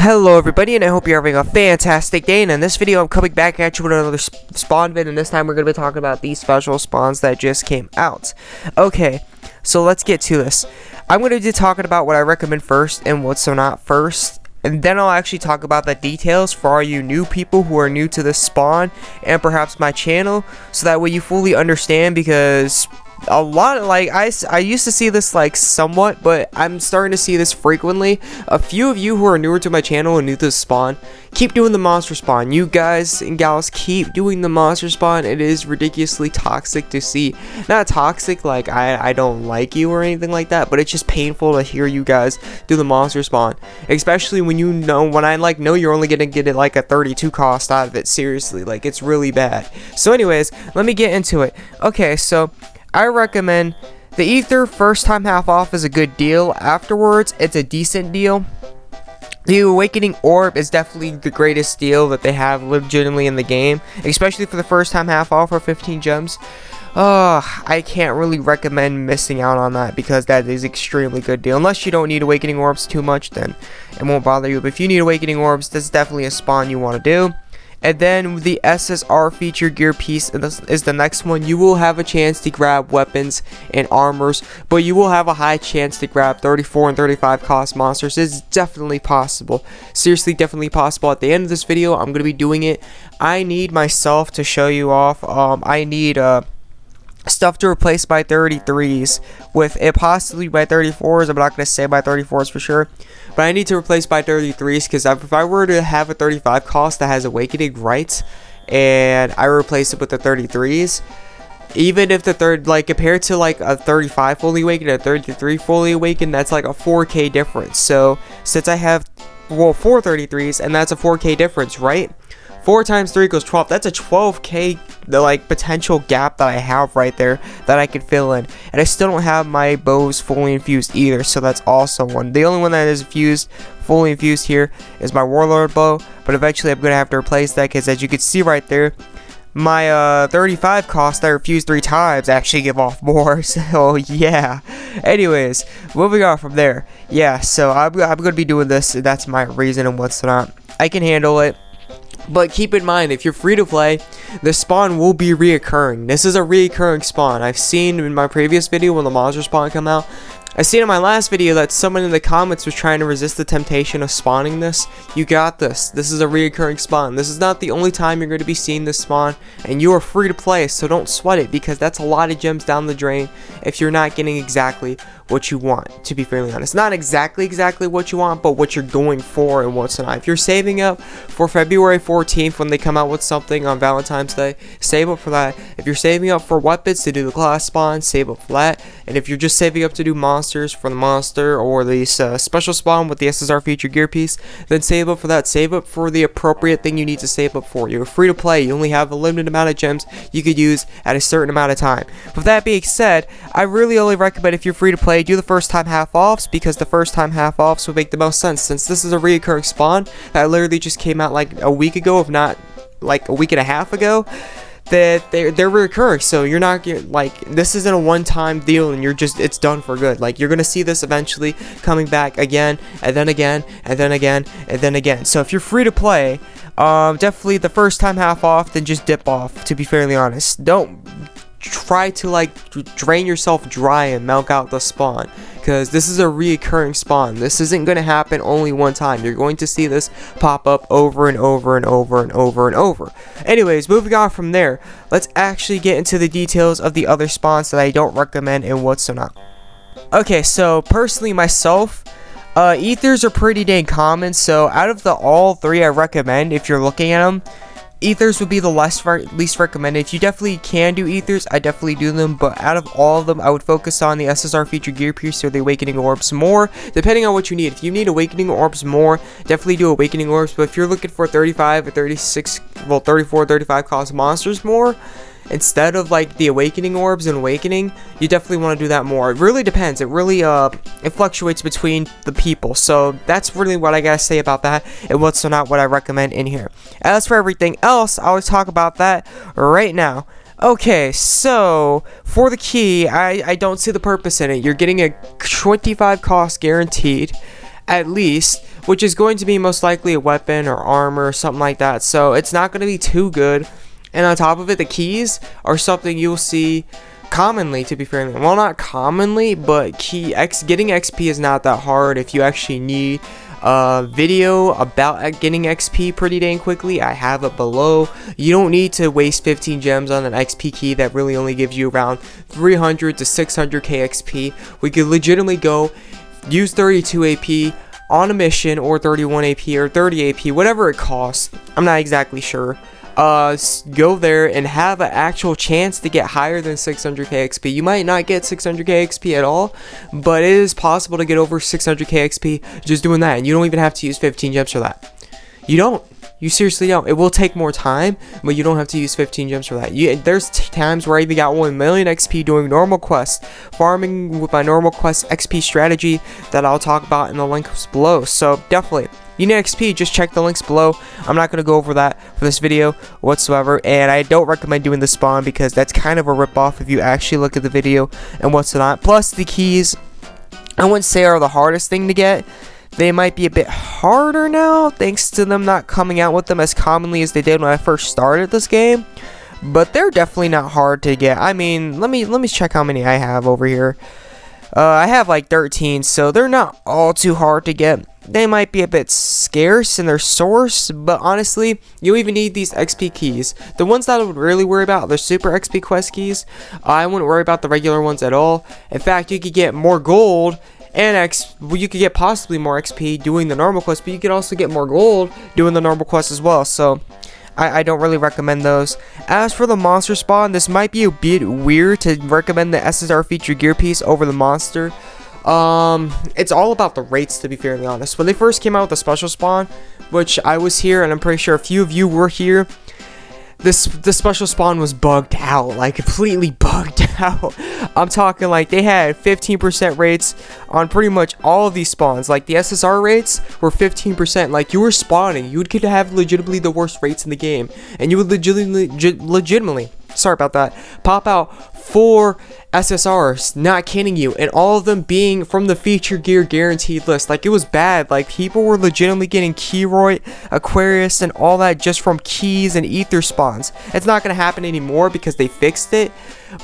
Hello everybody, and I hope you're having a fantastic day. And in this video I'm coming back at you with another spawn vid, and this time we're going to be talking about these special spawns that just came out. Okay, so let's get to this. I'm going to be talking about what I recommend first and what's not first, and then I'll actually talk about the details for all you new people who are new to this spawn and perhaps my channel, so that way you fully understand, because a lot, like, I used to see this like somewhat, but I'm starting to see this frequently. A few of you who are newer to my channel and new to the spawn, keep doing the monster spawn. You guys and gals keep doing the monster spawn. It is ridiculously toxic to see. Not toxic like I don't like you or anything like that, but it's just painful to hear you guys do the monster spawn, especially when you know, when I like know you're only gonna get it like a 32 cost out of it. Seriously, like, it's really bad. So anyways, let me get into it. Okay, so I recommend the Ether. First time half off is a good deal. Afterwards, it's a decent deal. The Awakening Orb is definitely the greatest deal that they have legitimately in the game, especially for the first time half off for 15 gems. I can't really recommend missing out on that, because that is extremely good deal. Unless you don't need Awakening Orbs too much, then it won't bother you. But if you need Awakening Orbs, this is definitely a spawn you want to do. And then the SSR feature gear piece is the next one. You will have a chance to grab weapons and armors, but you will have a high chance to grab 34 and 35 cost monsters. It's definitely possible. Seriously, definitely possible. At the end of this video, I'm going to be doing it. I need myself to show you off. I need stuff to replace by 33s with it, possibly by 34s. I'm not going to say by 34s for sure, but I need to replace by 33s, because if I were to have a 35 cost that has Awakening rights and I replace it with the 33s, even if the third, like, compared to like a 35 fully awakened and a 33 fully awakened, that's like a 4k difference. So since I have, well, 4 33s, and that's a 4k difference, right? 4 times 3 equals 12. That's a 12k the like potential gap that I have right there that I can fill in. And I still don't have my bows fully infused either, so that's also one. The only one that is fully infused here is my Warlord bow, but eventually I'm gonna have to replace that, because as you can see right there, my 35 cost I refused 3 times actually give off more. So yeah, anyways, moving on from there. Yeah, so I'm gonna be doing this, and that's my reason and what's not. I can handle it. But keep in mind, if you're free to play, the spawn will be reoccurring. This is a reoccurring spawn. I've seen in my previous video when the monster spawn come out, I seen in my last video that someone in the comments was trying to resist the temptation of spawning this. You got this. This is a reoccurring spawn. This is not the only time you're going to be seeing this spawn, and you are free to play, so don't sweat it, because that's a lot of gems down the drain if you're not getting exactly what you want, to be fairly honest. Not exactly what you want, but what you're going for and what's not. If you're saving up for February 14th when they come out with something on Valentine's Day, save up for that. If you're saving up for weapons to do the class spawn, save up for that. And if you're just saving up to do monsters for the monster or the special spawn with the SSR feature gear piece, then save up for that. Save up for the appropriate thing you need to save up for. You're free to play. You only have a limited amount of gems you could use at a certain amount of time. With that being said, I really only recommend, if you're free to play, do the first time half offs, because the first time half offs would make the most sense, since this is a reoccurring spawn that literally just came out like a week ago, if not like a week and a half ago, that they're recurring. So you're not like, this isn't a one-time deal and it's done for good. Like, you're gonna see this eventually coming back again, and then again, and then again, and then again. So if you're free to play, definitely the first time half off, then just dip off, to be fairly honest. Don't try to like drain yourself dry and milk out the spawn, because this is a reoccurring spawn. This isn't going to happen only one time. You're going to see this pop up over and over and over and over and over. Anyways, moving on from there, let's actually get into the details of the other spawns that I don't recommend and what's not. Okay, so personally myself, ethers are pretty dang common. So out of the all 3 I recommend, if you're looking at them, ethers would be the least recommended. If you definitely can do ethers, I definitely do them, but out of all of them, I would focus on the SSR feature gear piece or the Awakening Orbs more, depending on what you need. If you need Awakening Orbs more, definitely do Awakening Orbs, but if you're looking for 35 or 36, well, 34, 35 cost monsters more, instead of like the Awakening Orbs and Awakening, you definitely want to do that more. It really depends. It really it fluctuates between the people. So that's really what I gotta say about that, and what's not what I recommend in here. As for everything else, I'll talk about that right now. Okay, so for the key, I don't see the purpose in it. You're getting a 25 cost guaranteed, at least, which is going to be most likely a weapon or armor or something like that. So it's not going to be too good. And on top of it, the keys are something you'll see commonly, to be fair. Well, not commonly, but getting XP is not that hard if you actually need a video about getting XP pretty dang quickly. I have it below. You don't need to waste 15 gems on an XP key that really only gives you around 300 to 600k XP. We could legitimately go use 32 AP on a mission, or 31 AP or 30 AP, whatever it costs. I'm not exactly sure. Go there and have an actual chance to get higher than 600k XP. You might not get 600k XP at all, but it is possible to get over 600k XP just doing that, and you don't even have to use 15 gems for that. You don't. You seriously don't. It will take more time, but you don't have to use 15 gems for that. There's times where I even got 1 million XP doing normal quests, farming with my normal quest XP strategy that I'll talk about in the links below. So definitely, you need XP, just check the links below. I'm not going to go over that for this video whatsoever, and I don't recommend doing the spawn because that's kind of a ripoff if you actually look at the video and what's not. Plus, the keys, I wouldn't say are the hardest thing to get. They might be a bit harder now, thanks to them not coming out with them as commonly as they did when I first started this game. But they're definitely not hard to get. I mean, let me check how many I have over here. I have like 13, so they're not all too hard to get. They might be a bit scarce in their source, but honestly, you even need these XP keys. The ones that I would really worry about, the super XP quest keys. I wouldn't worry about the regular ones at all. In fact, you could get more gold and you could get possibly more XP doing the normal quest, but you could also get more gold doing the normal quest as well. So I don't really recommend those. As for the monster spawn, this might be a bit weird to recommend the SSR feature gear piece over the monster. It's all about the rates, to be fairly honest. When they first came out with the special spawn, which I was here and I'm pretty sure a few of you were here, the special spawn was bugged out, like completely bugged out. I'm talking like they had 15% rates on pretty much all of these spawns. Like the SSR rates were 15%. Like you were spawning, you could have legitimately the worst rates in the game, and you would legitimately, sorry about that, pop out 4 SSRs, not kidding you, and all of them being from the feature gear guaranteed list. Like it was bad. Like people were legitimately getting Keroid, Aquarius, and all that just from keys and ether spawns. It's not gonna happen anymore because they fixed it,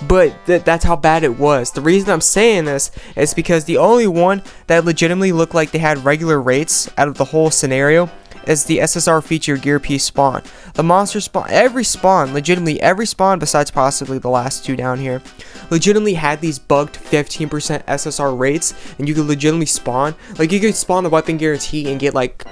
but that's how bad it was. The reason I'm saying this is because the only one that legitimately looked like they had regular rates out of the whole scenario is the SSR feature gear piece spawn. The monster spawn, legitimately every spawn besides possibly the last 2 down here, legitimately had these bugged 15% SSR rates, and you could legitimately spawn. Like you could spawn the weapon guarantee and get like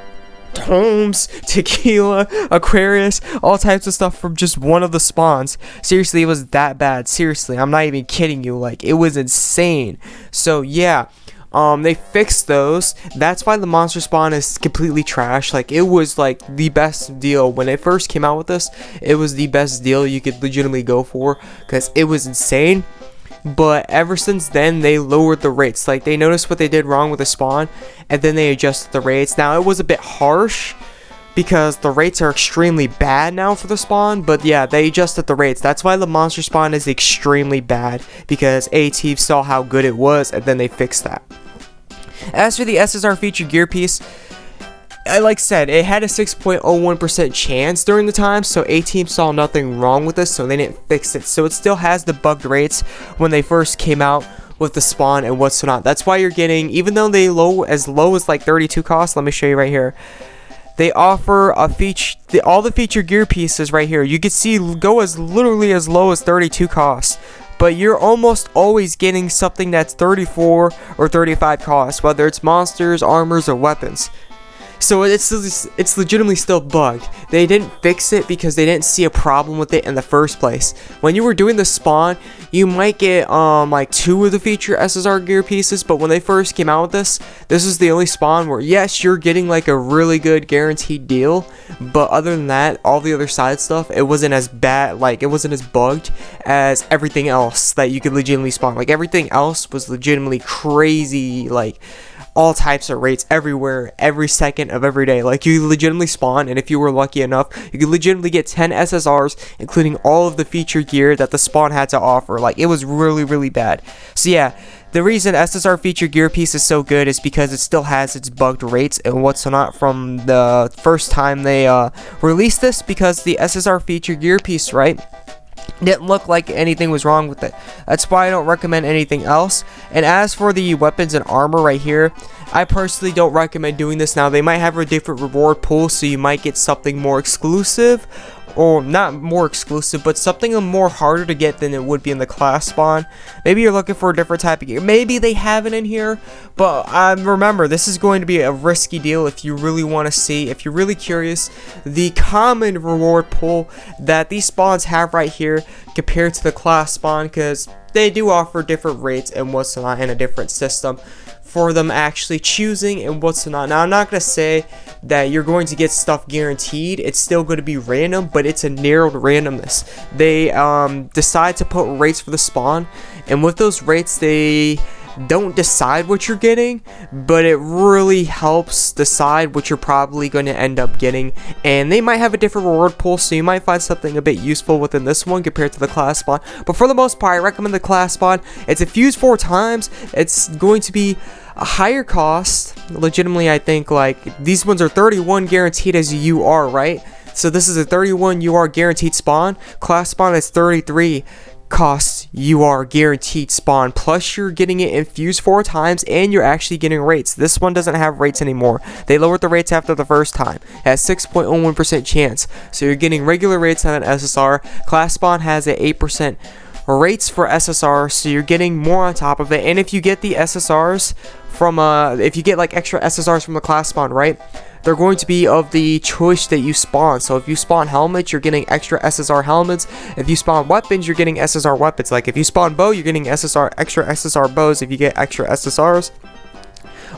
Tomes, Tequila, Aquarius, all types of stuff from just one of the spawns. Seriously, it was that bad. Seriously, I'm not even kidding you. Like it was insane. So yeah. They fixed those. That's why the monster spawn is completely trash. Like it was like the best deal when it first came out with this. It was the best deal you could legitimately go for because it was insane. But ever since then, they lowered the rates. Like they noticed what they did wrong with the spawn, and then they adjusted the rates. Now it was a bit harsh because the rates are extremely bad now for the spawn, but yeah, they adjusted the rates. That's why the monster spawn is extremely bad, because AT saw how good it was and then they fixed that. As for the SSR feature gear piece, like I said, it had a 6.01% chance during the time, so A-Team saw nothing wrong with this, so they didn't fix it. So it still has the bugged rates when they first came out with the spawn and what's not. That's why you're getting, even though they low as like 32 cost, let me show you right here. They offer a all the feature gear pieces right here. You can see go as literally as low as 32 cost. But you're almost always getting something that's 34 or 35 cost, whether it's monsters, armors, or weapons. So it's legitimately still bugged. They didn't fix it because they didn't see a problem with it in the first place. When you were doing the spawn, you might get like 2 of the feature SSR gear pieces, but when they first came out with this is the only spawn where yes, you're getting like a really good guaranteed deal, but other than that, all the other side stuff, it wasn't as bad, like it wasn't as bugged as everything else that you could legitimately spawn. Like everything else was legitimately crazy, like all types of rates everywhere, every second of every day. Like, you legitimately spawn, and if you were lucky enough, you could legitimately get 10 SSRs, including all of the feature gear that the spawn had to offer. Like, it was really, really bad. So yeah, the reason SSR feature gear piece is so good is because it still has its bugged rates and what's not from the first time they released this, because the SSR feature gear piece, right, didn't look like anything was wrong with it. That's why I don't recommend anything else. And as for the weapons and armor right here, I personally don't recommend doing this. Now, they might have a different reward pool, so you might get something more exclusive, or not more exclusive, but something more harder to get than it would be in the class spawn. Maybe you're looking for a different type of gear. Maybe they have it in here, but remember, this is going to be a risky deal if you really want to see, if you're really curious, the common reward pool that these spawns have right here compared to the class spawn, because they do offer different rates and what's not in a different system for them actually choosing and what's not. Now, I'm not going to say that you're going to get stuff guaranteed. It's still going to be random, but it's a narrowed randomness. They decide to put rates for the spawn, and with those rates, they don't decide what you're getting, but it really helps decide what you're probably going to end up getting. And they might have a different reward pool, so you might find something a bit useful within this one compared to the class spawn. But for the most part, I recommend the class spawn. It's a fuse 4 times. It's going to be a higher cost. Legitimately, I think, like, these ones are 31 guaranteed as a UR, right? So this is a 31 UR guaranteed spawn. Class spawn is 33 costs UR guaranteed spawn, plus you're getting it infused 4 times, and you're actually getting rates. This one doesn't have rates anymore. They lowered the rates after the first time. It has 6.01% chance, so you're getting regular rates on an SSR. Class spawn has a 8% rates for SSR, so you're getting more on top of it. And if you get the SSRs from if you get like extra SSRs from the class spawn, right, they're going to be of the choice that you spawn. So if you spawn helmets, you're getting extra SSR helmets. If you spawn weapons, you're getting SSR weapons. Like if you spawn bow, you're getting extra SSR bows if you get extra SSRs.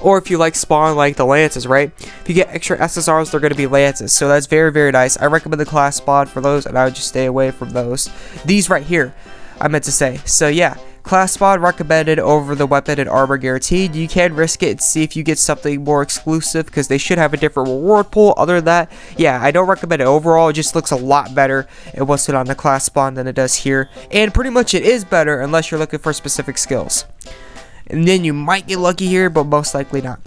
Or if you like spawn like the lances, right? If you get extra SSRs, they're going to be lances. So that's very, very nice. I recommend the class spawn for those, and I would just stay away from those. These right here, I meant to say. So yeah, class spawn recommended over the weapon and armor guaranteed. You can risk it and see if you get something more exclusive, because they should have a different reward pool. Other than that, yeah, I don't recommend it overall. It just looks a lot better in what's on the class spawn than it does here. And pretty much it is better unless you're looking for specific skills. And then you might get lucky here, but most likely not.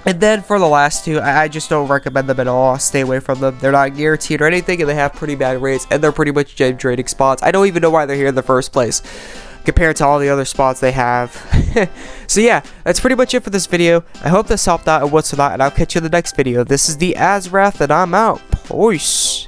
And then for the last two, I just don't recommend them at all. Stay away from them. They're not guaranteed or anything, and they have pretty bad rates, and they're pretty much gem trading spots. I don't even know why they're here in the first place compared to all the other spots they have. So yeah, that's pretty much it for this video. I hope this helped out and what's not, and I'll catch you in the next video. This is the AzureWrath, and I'm out. Peace.